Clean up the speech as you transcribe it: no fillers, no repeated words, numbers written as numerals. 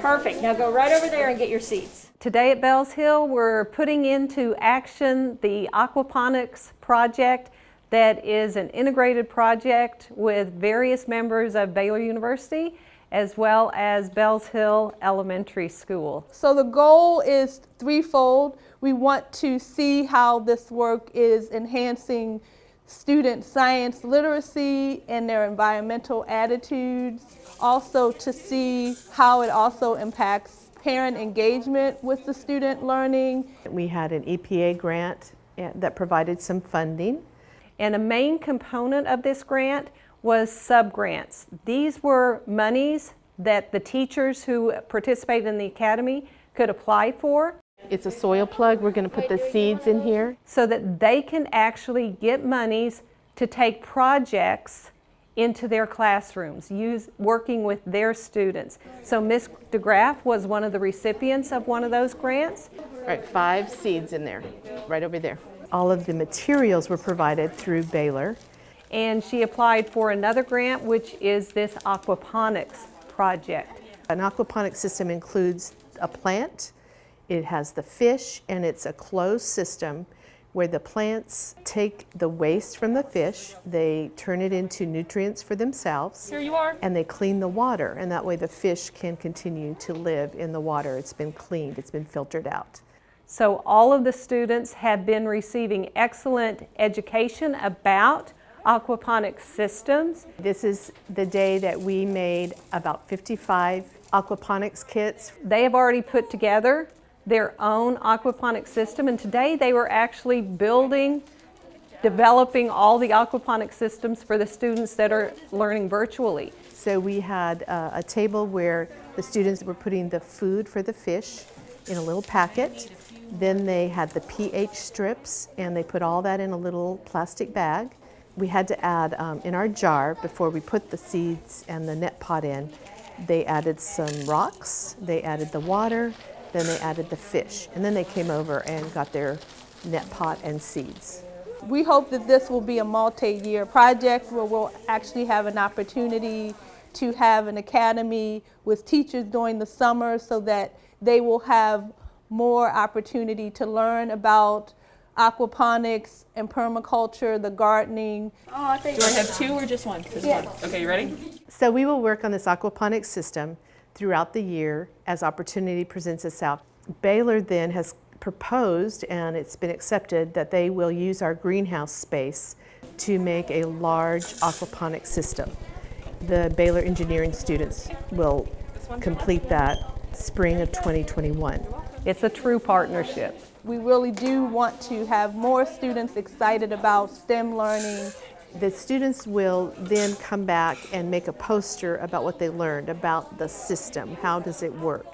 Perfect. Now go right over there and get your seats. Today at Bells Hill, we're putting into action the Aquaponics project that is an integrated project with various members of Baylor University as well as Bells Hill Elementary School. So the goal is threefold. We want to see how this work is enhancing student science literacy and their environmental attitudes. Also to see how it also impacts parent engagement with the student learning. We had an EPA grant that provided some funding. And a main component of this grant was subgrants. These were monies that the teachers who participated in the academy could apply for. It's a soil plug. We're going to put the seeds in here so that they can actually get monies to take projects into their classrooms, working with their students. So Ms. DeGraff was one of the recipients of one of those grants. All right, 5 seeds in there, right over there. All of the materials were provided through Baylor. And she applied for another grant, which is this aquaponics project. An aquaponics system includes a plant, it has the fish, and it's a closed system where the plants take the waste from the fish, they turn it into nutrients for themselves. Here you are. And they clean the water, and that way the fish can continue to live in the water. It's been cleaned, it's been filtered out. So all of the students have been receiving excellent education about aquaponics systems. This is the day that we made about 55 aquaponics kits. They have already put together their own aquaponics system, and today they were actually developing all the aquaponics systems for the students that are learning virtually. So we had a table where the students were putting the food for the fish in a little packet. Then they had the pH strips, and they put all that in a little plastic bag. We had to add, in our jar, before we put the seeds and the net pot in, they added some rocks, they added the water, then they added the fish, and then they came over and got their net pot and seeds. We hope that this will be a multi-year project where we'll actually have an opportunity to have an academy with teachers during the summer so that they will have more opportunity to learn about aquaponics and permaculture, the gardening. Do I have 2 or just 1? Just 1. Okay, you ready? So we will work on this aquaponics system throughout the year as opportunity presents itself. Baylor then has proposed, and it's been accepted, that they will use our greenhouse space to make a large aquaponics system. The Baylor engineering students will complete that spring of 2021. It's a true partnership. We really do want to have more students excited about STEM learning. The students will then come back and make a poster about what they learned about the system. How does it work?